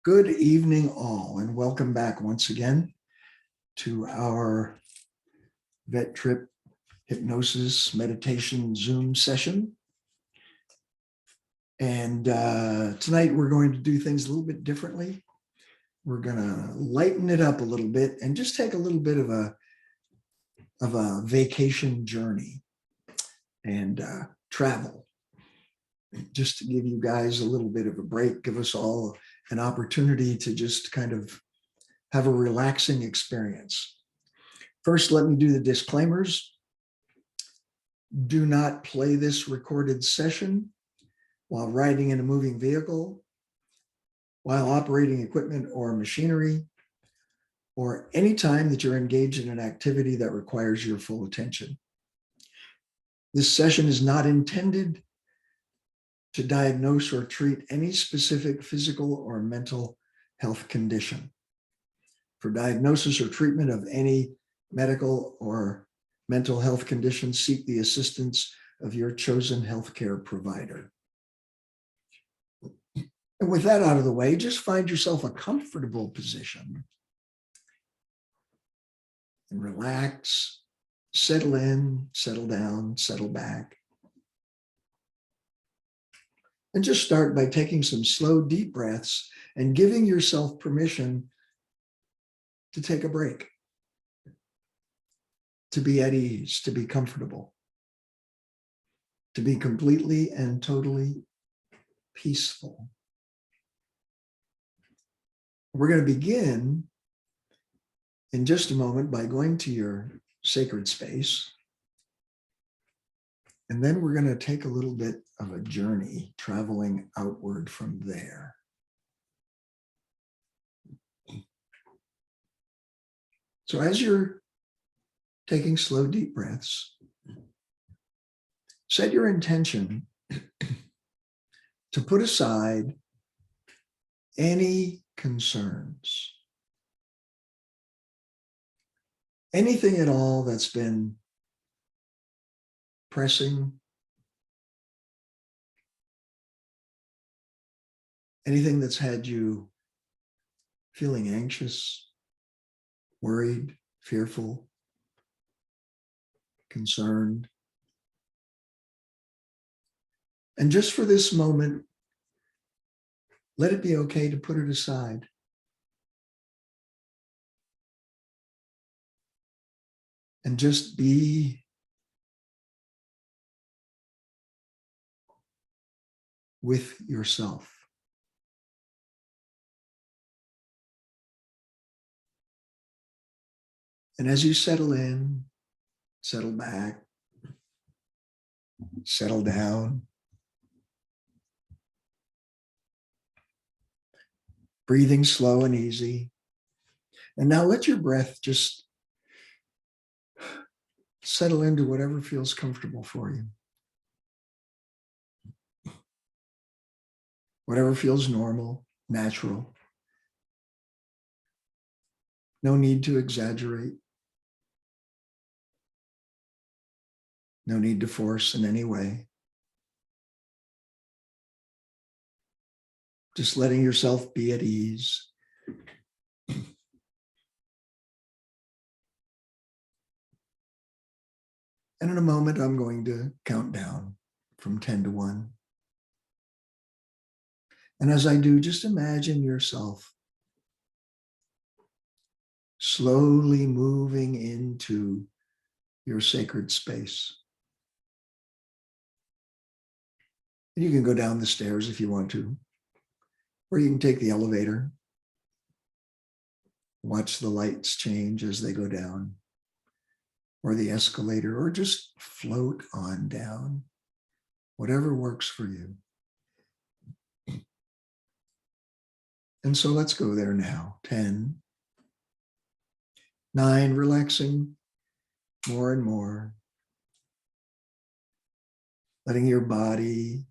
Good evening, all, and welcome back once again to our Vet Trip Hypnosis Meditation Zoom session. And tonight we're going to do things a little bit differently. We're going to lighten it up a little bit and just take a little bit of a vacation journey and travel, just to give you guys a little bit of a break, give us all an opportunity to just kind of have a relaxing experience. First, let me do the disclaimers. Do not play this recorded session while riding in a moving vehicle, while operating equipment or machinery, or any time that you're engaged in an activity that requires your full attention. This session is not intended to diagnose or treat any specific physical or mental health condition. For diagnosis or treatment of any medical or mental health condition, seek the assistance of your chosen healthcare provider. And with that out of the way, just find yourself a comfortable position and relax, settle in, settle down, settle back. And just start by taking some slow, deep breaths and giving yourself permission to take a break, to be at ease, to be comfortable, to be completely and totally peaceful. We're going to begin in just a moment by going to your sacred space. And then we're going to take a little bit of a journey traveling outward from there. So as you're taking slow, deep breaths, set your intention to put aside any concerns, anything at all that's been pressing, anything that's had you feeling anxious, worried, fearful, concerned. And just for this moment, let it be okay to put it aside. And just be with yourself. And as you settle in, settle back, settle down, breathing slow and easy. And now let your breath just settle into whatever feels comfortable for you. Whatever feels normal, natural. No need to exaggerate. No need to force in any way. Just letting yourself be at ease. And in a moment, I'm going to count down from 10 to 1. And as I do, just imagine yourself slowly moving into your sacred space. And you can go down the stairs if you want to, or you can take the elevator, watch the lights change as they go down, or the escalator, or just float on down, whatever works for you. And so let's go there now. 10, 9, relaxing more and more, letting your body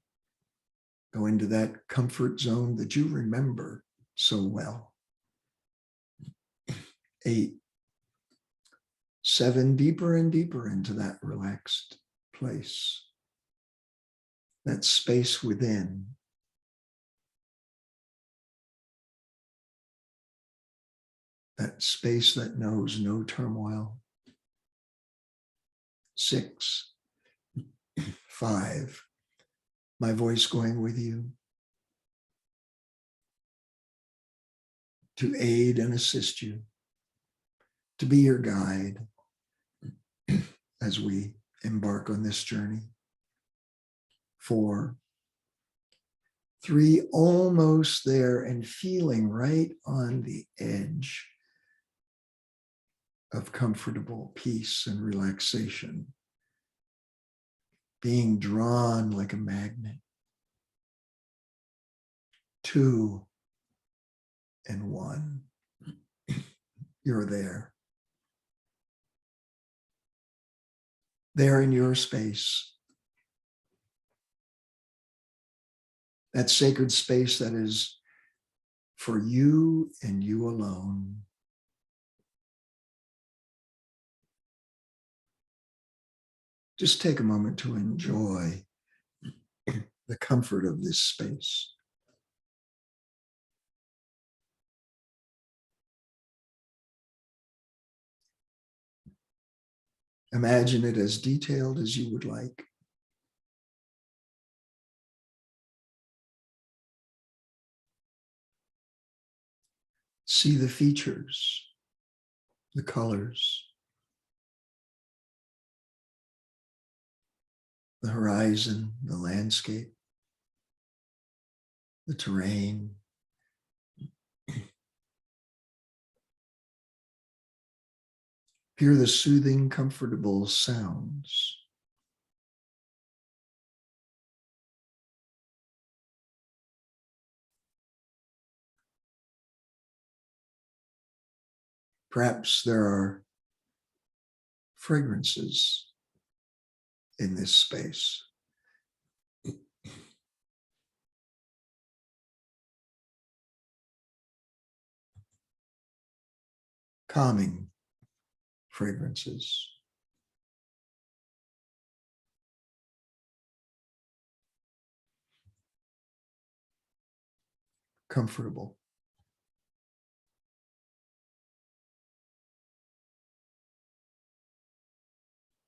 go into that comfort zone that you remember so well. 8, 7, deeper and deeper into that relaxed place, that space within. that space that knows no turmoil. 6, 5, my voice going with you to aid and assist you, to be your guide as we embark on this journey. 4, 3, almost there and feeling right on the edge of comfortable peace and relaxation, being drawn like a magnet. 2 and 1, you're there. There in your space, that sacred space that is for you and you alone. Just take a moment to enjoy the comfort of this space. Imagine it as detailed as you would like. See the features, the colors, the horizon, the landscape, the terrain. Hear the soothing, comfortable sounds. Perhaps there are fragrances in this space. Calming fragrances. Comfortable.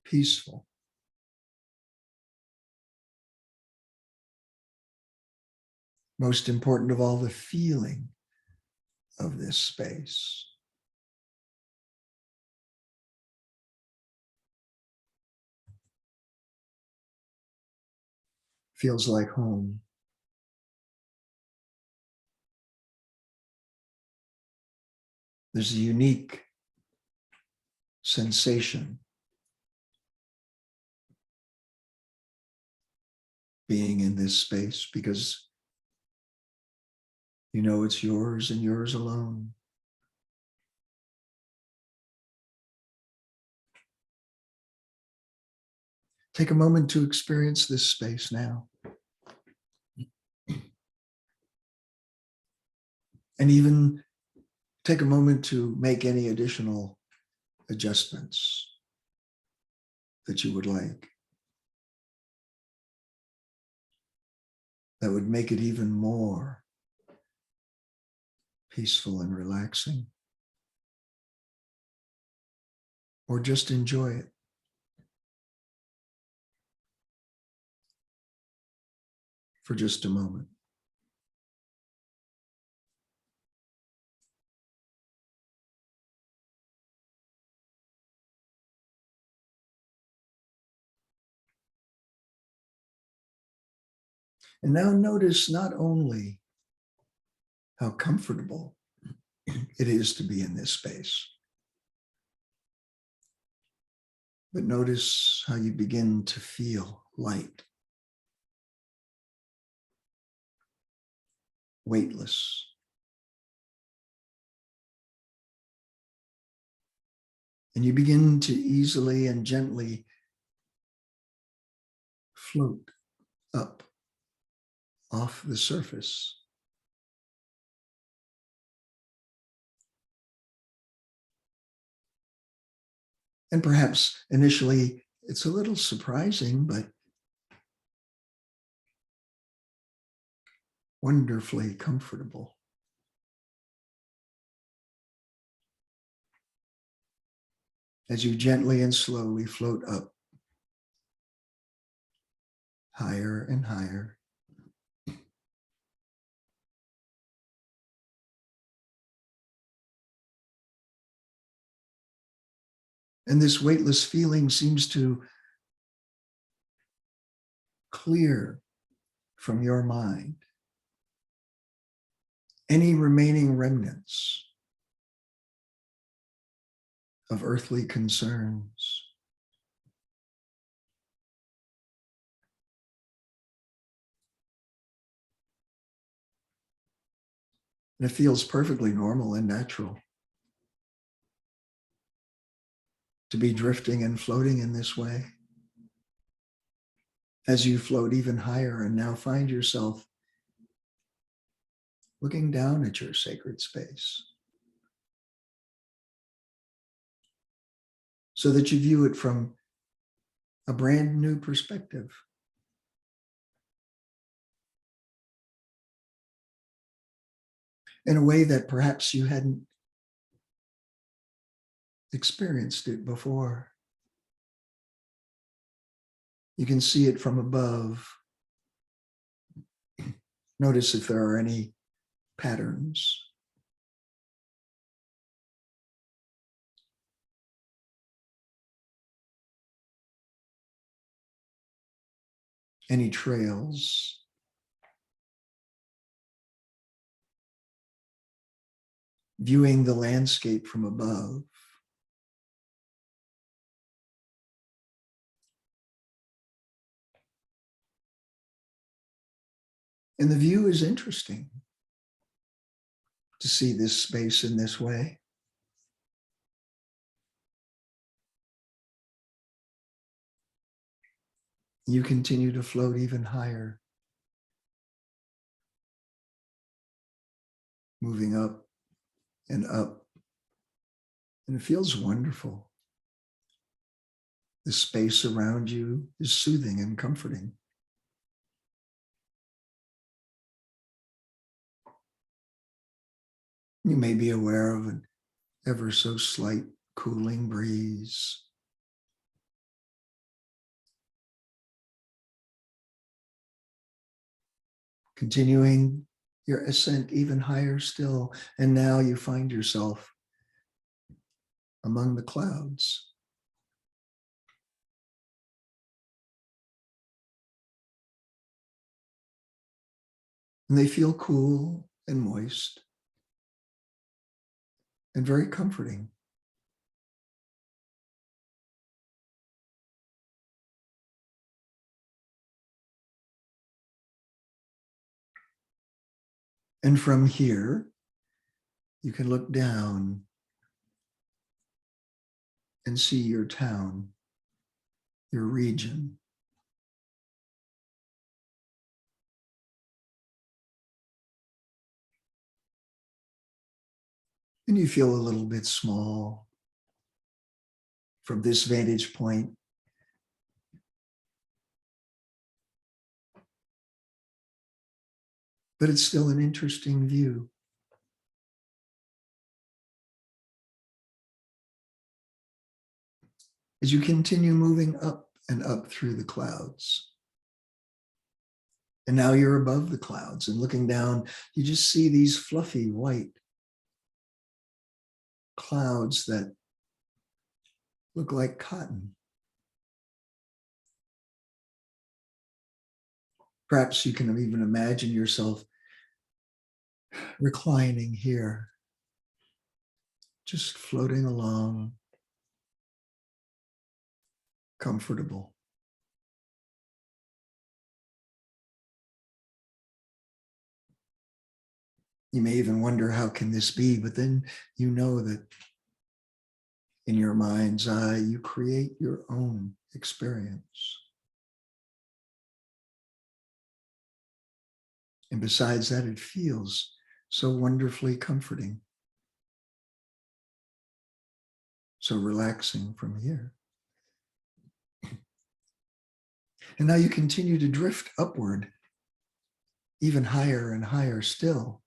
Peaceful. Most important of all, the feeling of this space. Feels like home. There's a unique sensation being in this space because you know it's yours and yours alone. Take a moment to experience this space now. And even take a moment to make any additional adjustments that you would like. That would make it even more peaceful and relaxing. Or just enjoy it. For just a moment. And now notice not only how comfortable it is to be in this space, but notice how you begin to feel light, weightless. And you begin to easily and gently float up off the surface. And perhaps initially it's a little surprising, but wonderfully comfortable. as you gently and slowly float up, higher and higher. And this weightless feeling seems to clear from your mind any remaining remnants of earthly concerns. And it feels perfectly normal and natural to be drifting and floating in this way. As you float even higher and now find yourself looking down at your sacred space so that you view it from a brand new perspective. In a way that perhaps you hadn't experienced it before. You can see it from above. Notice if there are any patterns. Any trails. Viewing the landscape from above. And the view is interesting to see this space in this way. You continue to float even higher, moving up and up. And it feels wonderful. The space around you is soothing and comforting. You may be aware of an ever so slight cooling breeze. Continuing your ascent even higher still, and now you find yourself among the clouds. And they feel cool and moist and very comforting. And from here, you can look down and see your town, your region. And you feel a little bit small from this vantage point. But it's still an interesting view. As you continue moving up and up through the clouds. And now you're above the clouds, and looking down, you just see these fluffy white clouds that look like cotton. Perhaps you can even imagine yourself reclining here, just floating along, comfortable. You may even wonder, how can this be? But then you know that in your mind's eye, you create your own experience. And besides that, it feels so wonderfully comforting, so relaxing from here. And now you continue to drift upward, even higher and higher still,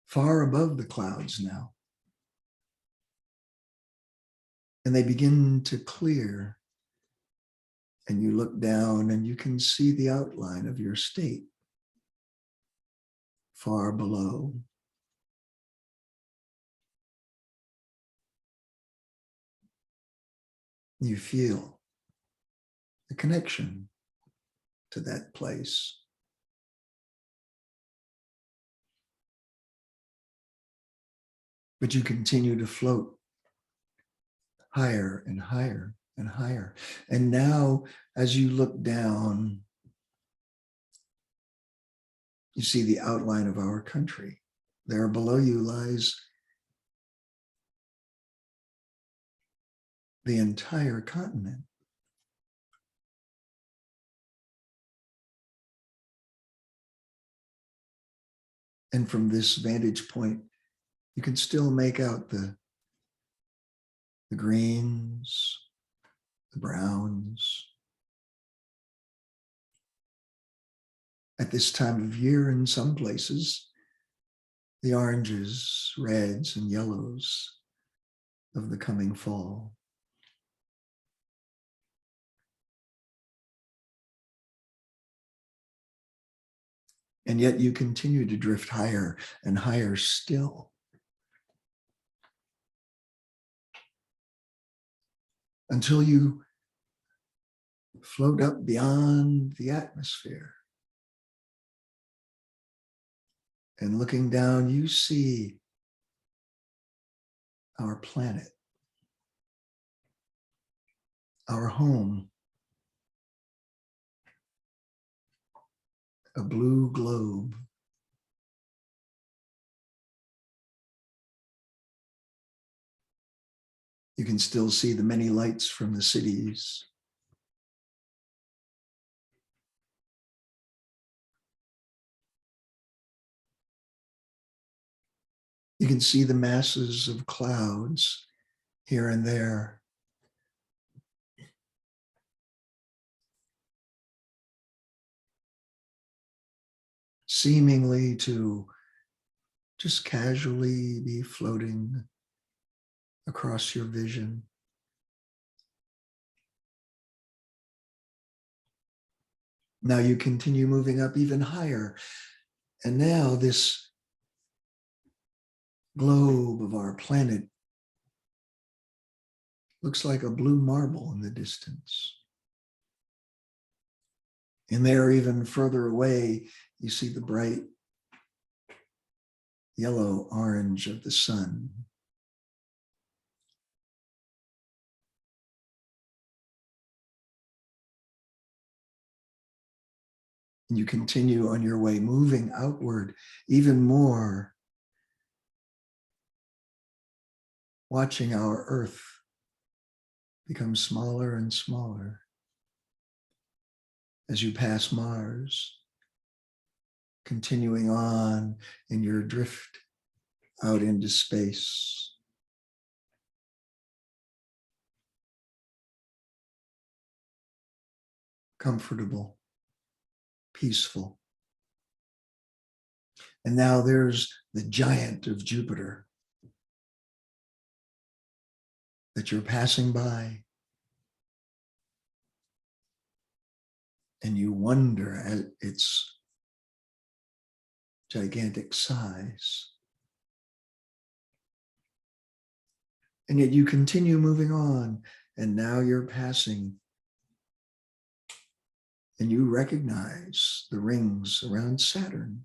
far above the clouds now. And they begin to clear. And you look down and you can see the outline of your state far below. You feel the connection to that place. But you continue to float higher and higher and higher. And now, as you look down, you see the outline of our country. There below you lies the entire continent. And from this vantage point, you can still make out the greens, the browns. At this time of year, in some places, the oranges, reds, and yellows of the coming fall. And yet you continue to drift higher and higher still, until you float up beyond the atmosphere. And looking down, you see our planet, our home, a blue globe. You can still see the many lights from the cities. You can see the masses of clouds here and there. Seemingly to just casually be floating across your vision. Now you continue moving up even higher. And now this globe of our planet looks like a blue marble in the distance. And there, even further away, you see the bright yellow orange of the sun. And you continue on your way, moving outward even more, watching our Earth become smaller and smaller as you pass Mars, continuing on in your drift out into space. Comfortable, peaceful. And now there's the giant of Jupiter that you're passing by. And you wonder at its gigantic size. And yet you continue moving on, and now you're passing, and you recognize the rings around Saturn.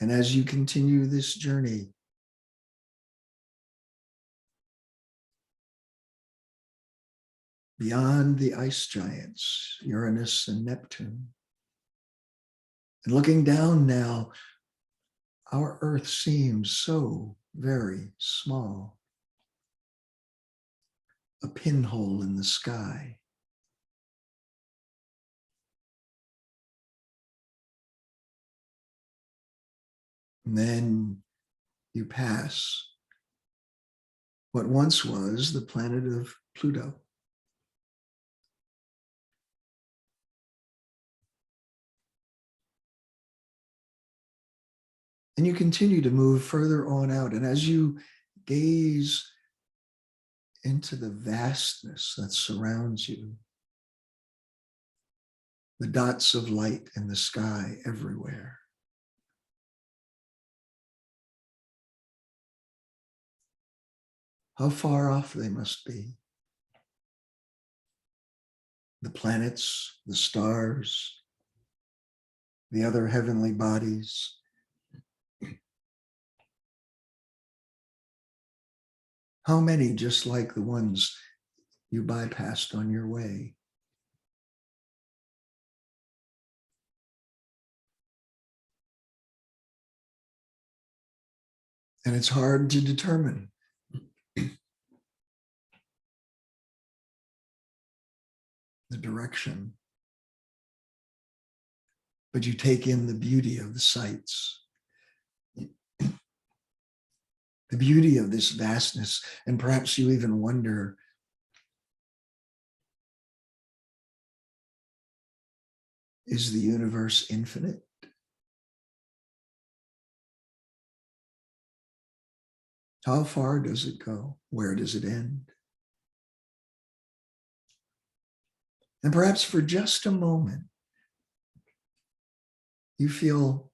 And as you continue this journey, beyond the ice giants, Uranus and Neptune, and looking down now, our Earth seems so very small, a pinhole in the sky. And then you pass what once was the planet of Pluto. And you continue to move further on out. And as you gaze into the vastness that surrounds you, the dots of light in the sky everywhere, how far off they must be. The planets, the stars, the other heavenly bodies. How many just like the ones you bypassed on your way? And it's hard to determine. The direction. But you take in the beauty of the sights, the beauty of this vastness, and perhaps you even wonder, is the universe infinite? How far does it go? Where does it end? And perhaps for just a moment, you feel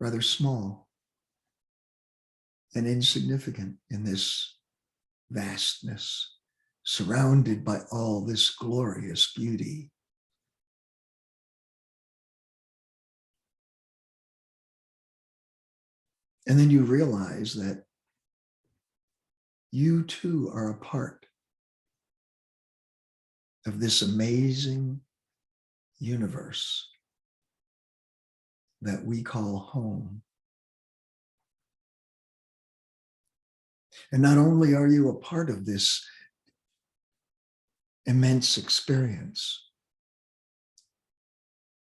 rather small and insignificant in this vastness, surrounded by all this glorious beauty. And then you realize that you too are a part of this amazing universe that we call home. And not only are you a part of this immense experience,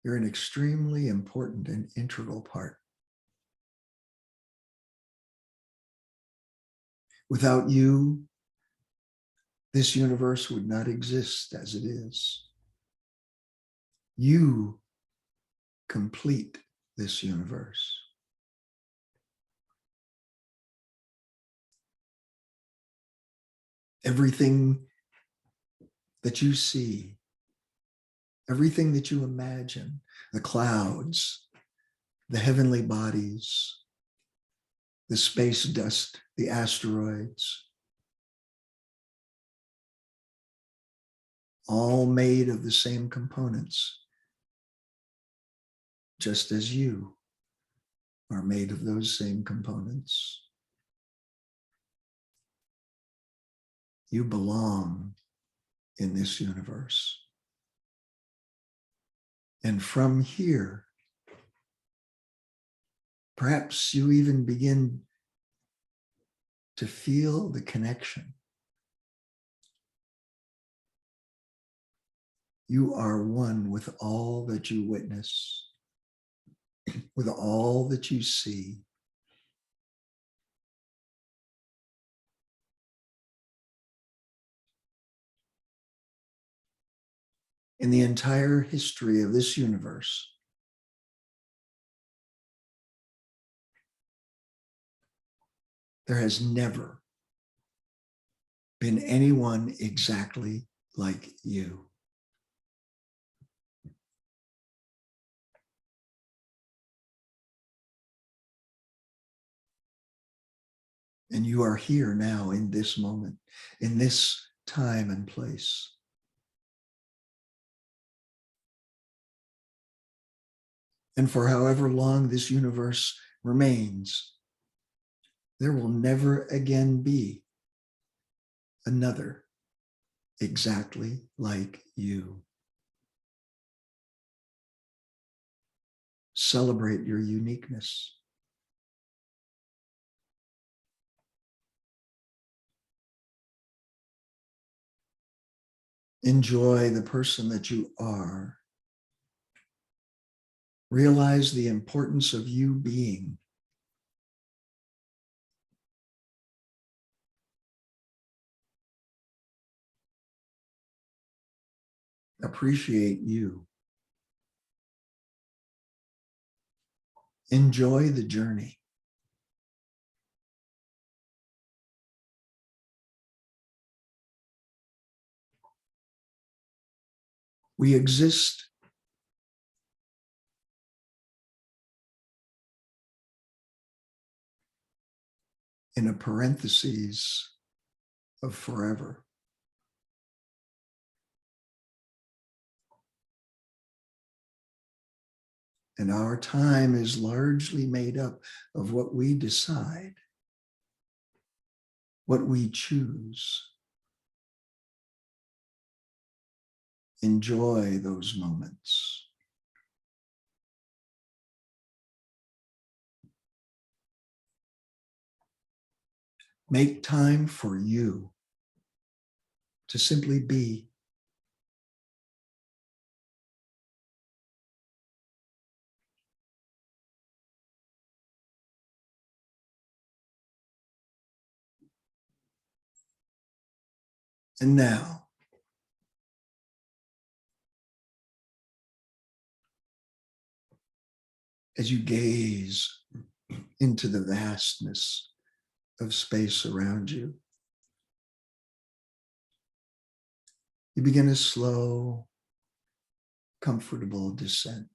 you're an extremely important and integral part. Without you, this universe would not exist as it is. You complete this universe. Everything that you see, everything that you imagine, the clouds, the heavenly bodies, the space dust, the asteroids, all made of the same components, just as you are made of those same components. You belong in this universe. And from here, perhaps you even begin to feel the connection. You are one with all that you witness, with all that you see. In the entire history of this universe, there has never been anyone exactly like you. And you are here now in this moment, in this time and place. And for however long this universe remains, there will never again be another exactly like you. Celebrate your uniqueness. Enjoy the person that you are. Realize the importance of you being. Appreciate you. Enjoy the journey. We exist in a parenthesis of forever. And our time is largely made up of what we decide, what we choose. Enjoy those moments. Make time for you to simply be. And now, as you gaze into the vastness of space around you, you begin a slow, comfortable descent.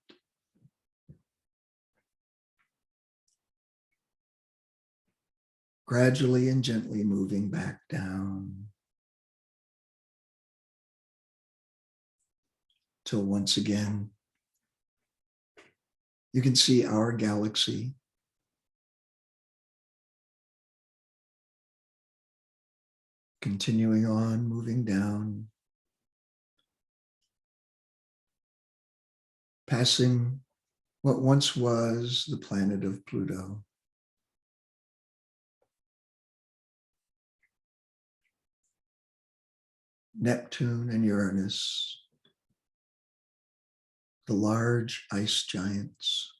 Gradually and gently moving back down till once again you can see our galaxy continuing on, moving down, passing what once was the planet of Pluto. Neptune and Uranus, the large ice giants.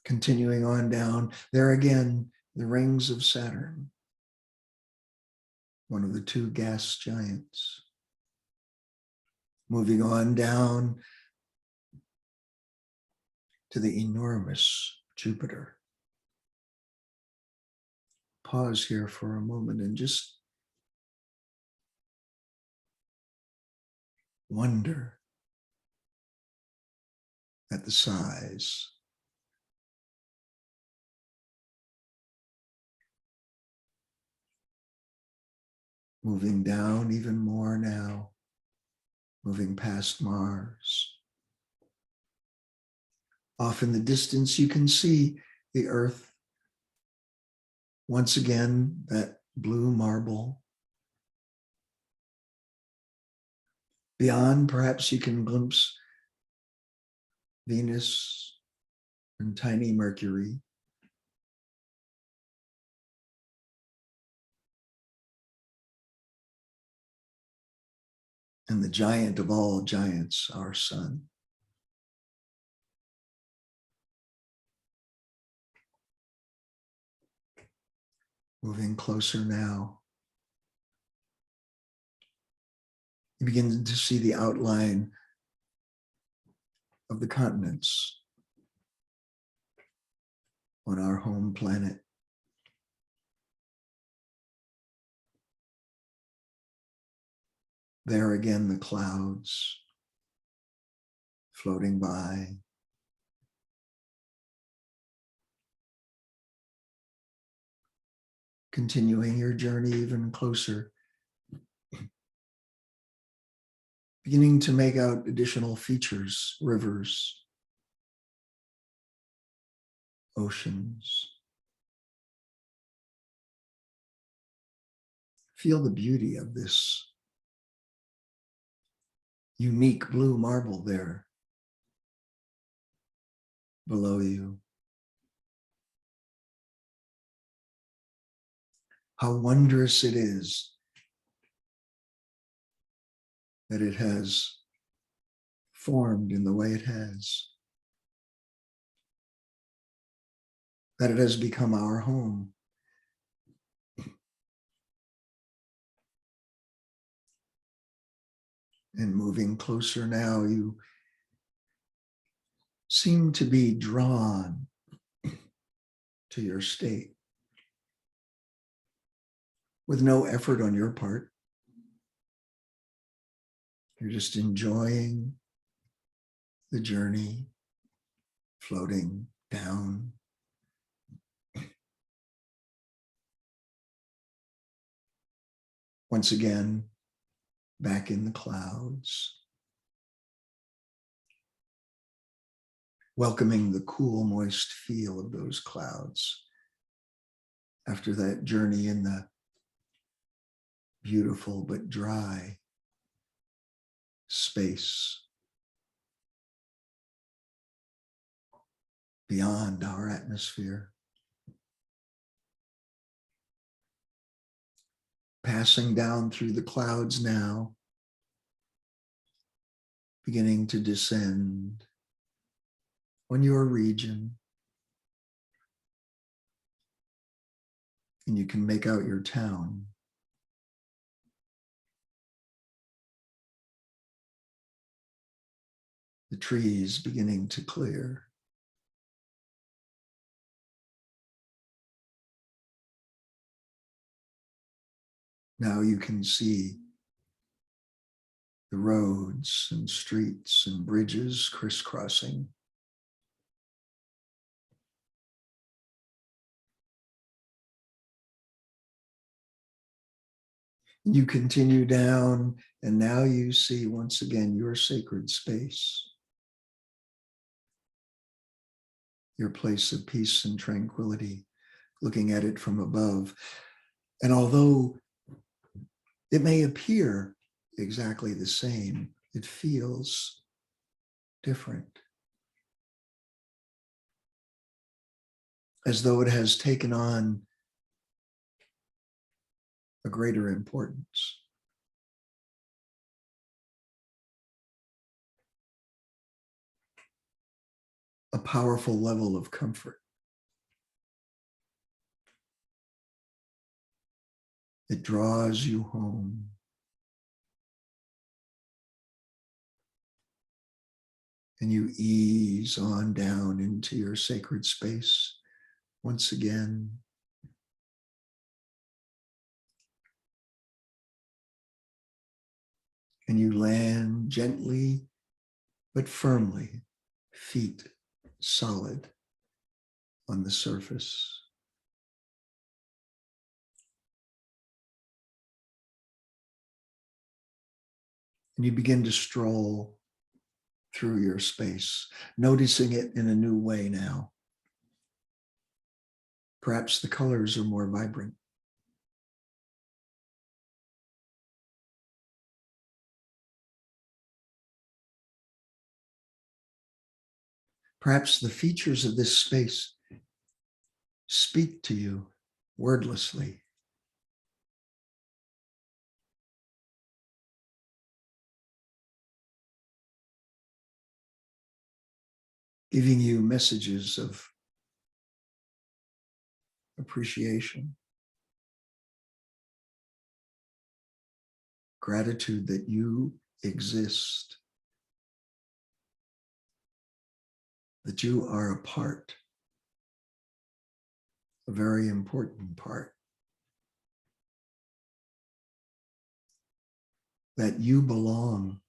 Continuing on down, there again, the rings of Saturn, one of the two gas giants. Moving on down to the enormous Jupiter. Pause here for a moment and just wonder at the size. Moving down even more now, moving past Mars. Off in the distance, you can see the Earth. Once again, that blue marble. Beyond, perhaps you can glimpse Venus and tiny Mercury. And the giant of all giants, our sun. Moving closer now. You begin to see the outline of the continents on our home planet. There again, the clouds floating by. Continuing your journey even closer. Beginning to make out additional features, rivers, oceans. Feel the beauty of this unique blue marble there below you. How wondrous it is that it has formed in the way it has, that it has become our home. And moving closer now, you seem to be drawn to your state with no effort on your part. You're just enjoying the journey, floating down. Once again, back in the clouds, welcoming the cool, moist feel of those clouds after that journey in the beautiful but dry space beyond our atmosphere. Passing down through the clouds now, beginning to descend on your region. And you can make out your town. The trees beginning to clear. Now you can see the roads and streets and bridges crisscrossing. You continue down, and now you see once again your sacred space, your place of peace and tranquility, looking at it from above. And although it may appear exactly the same, it feels different, as though it has taken on a greater importance. A powerful level of comfort. It draws you home. And you ease on down into your sacred space once again. And you land gently but firmly, feet solid on the surface. And you begin to stroll through your space, noticing it in a new way now. Perhaps the colors are more vibrant. Perhaps the features of this space speak to you wordlessly. Giving you messages of appreciation, gratitude that you exist, that you are a part, a very important part, that you belong.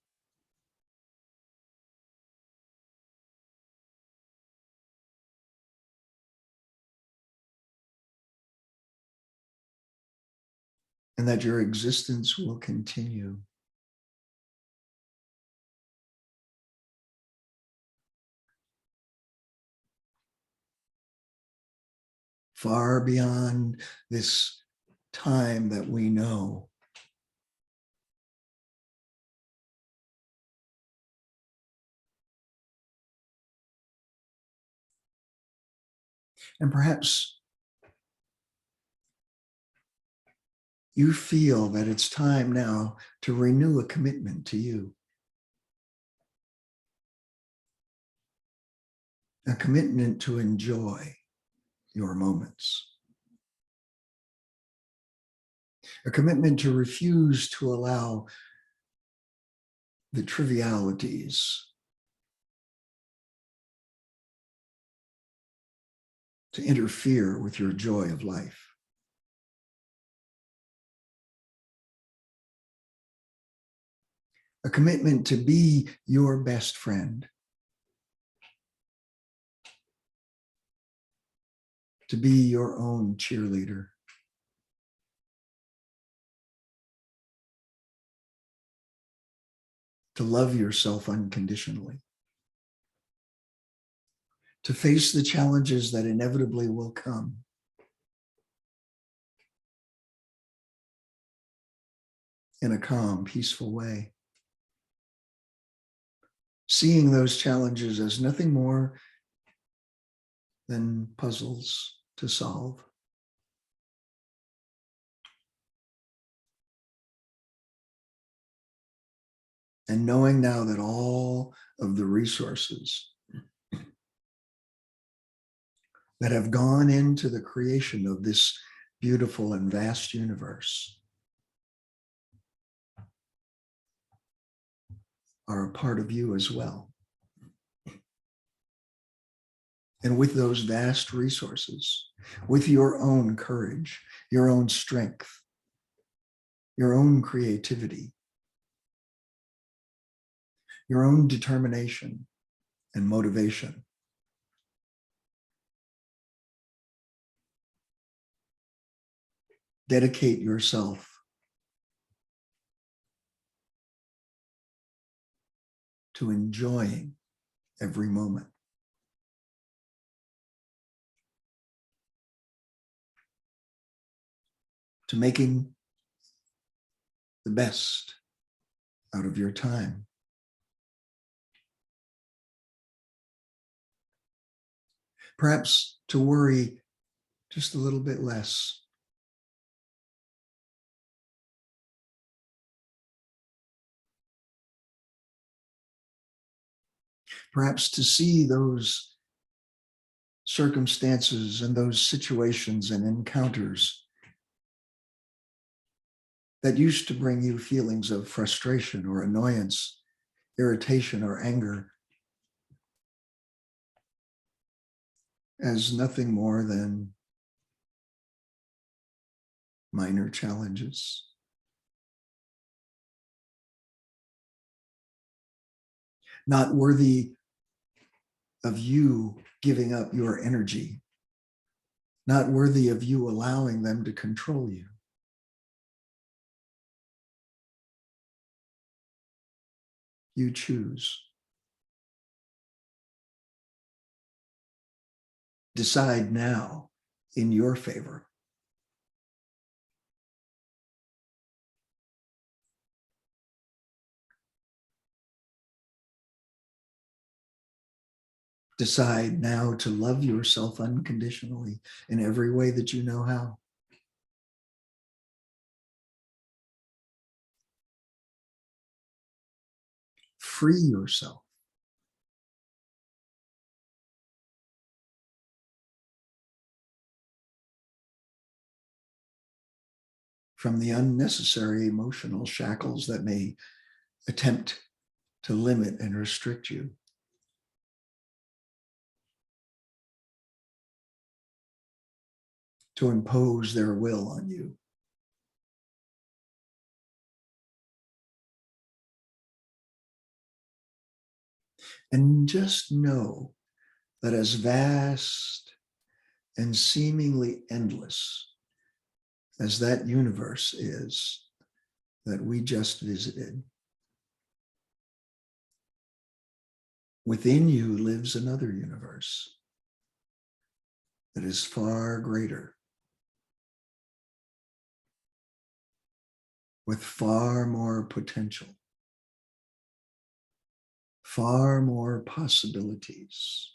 And that your existence will continue. Far beyond this time that we know. And perhaps you feel that it's time now to renew a commitment to you. A commitment to enjoy your moments. A commitment to refuse to allow the trivialities to interfere with your joy of life. A commitment to be your best friend, to be your own cheerleader, to love yourself unconditionally, to face the challenges that inevitably will come, in a calm, peaceful way, seeing those challenges as nothing more than puzzles to solve. And knowing now that all of the resources that have gone into the creation of this beautiful and vast universe are a part of you as well. And with those vast resources, with your own courage, your own strength, your own creativity, your own determination and motivation, dedicate yourself to enjoying every moment. To making the best out of your time. Perhaps to worry just a little bit less. Perhaps to see those circumstances and those situations and encounters that used to bring you feelings of frustration or annoyance, irritation or anger as nothing more than minor challenges. Not worthy of you giving up your energy, not worthy of you allowing them to control you. You choose. Decide now in your favor. Decide now to love yourself unconditionally in every way that you know how. Free yourself from the unnecessary emotional shackles that may attempt to limit and restrict you. To impose their will on you. And just know that as vast and seemingly endless as that universe is that we just visited, within you lives another universe that is far greater, with far more potential, far more possibilities.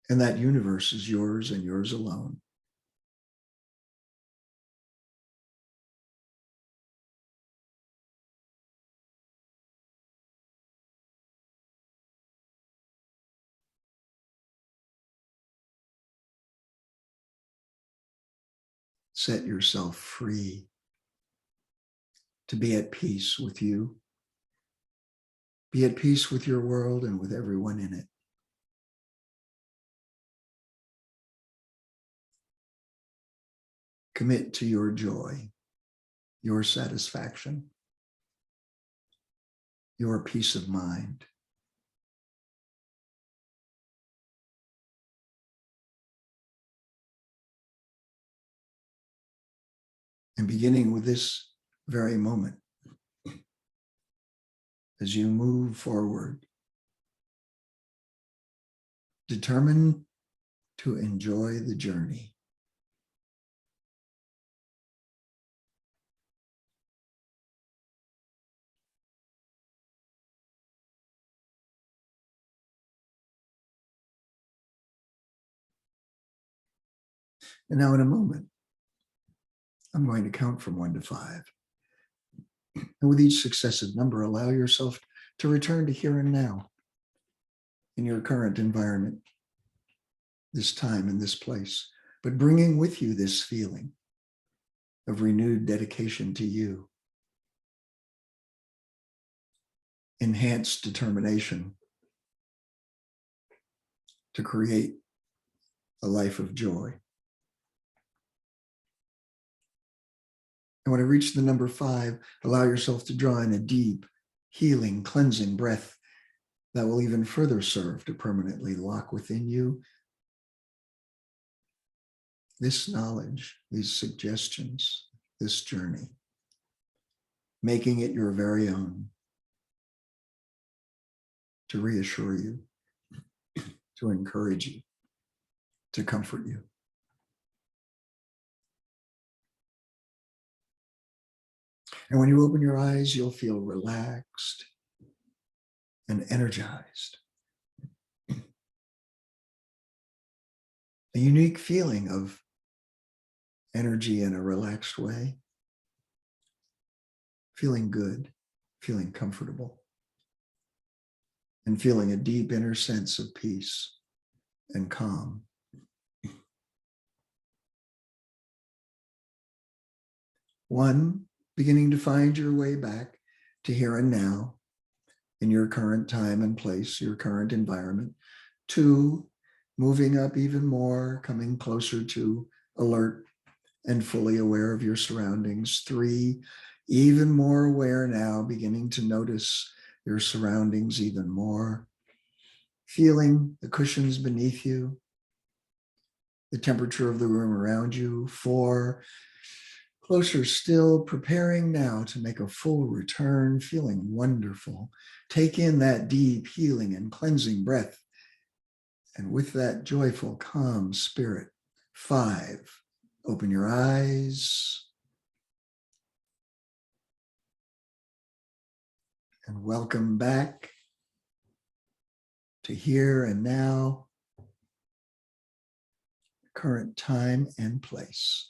And that universe is yours and yours alone. Set yourself free to be at peace with you, be at peace with your world and with everyone in it. Commit to your joy, your satisfaction, your peace of mind. And beginning with this very moment, as you move forward, determine to enjoy the journey. And now in a moment, I'm going to count from 1 to 5. And with each successive number, allow yourself to return to here and now in your current environment, this time and this place, but bringing with you this feeling of renewed dedication to you, enhanced determination to create a life of joy. And when I reach the number 5, allow yourself to draw in a deep, healing, cleansing breath that will even further serve to permanently lock within you this knowledge, these suggestions, this journey, making it your very own, to reassure you, to encourage you, to comfort you. And when you open your eyes, you'll feel relaxed and energized. A unique feeling of energy in a relaxed way, feeling good, feeling comfortable, and feeling a deep inner sense of peace and calm. One, beginning to find your way back to here and now in your current time and place, your current environment. 2, moving up even more, coming closer to alert and fully aware of your surroundings. 3, even more aware now, beginning to notice your surroundings even more, feeling the cushions beneath you, the temperature of the room around you. 4, closer still, preparing now to make a full return, feeling wonderful. Take in that deep healing and cleansing breath, and with that joyful, calm spirit. 5, open your eyes and welcome back to here and now, current time and place.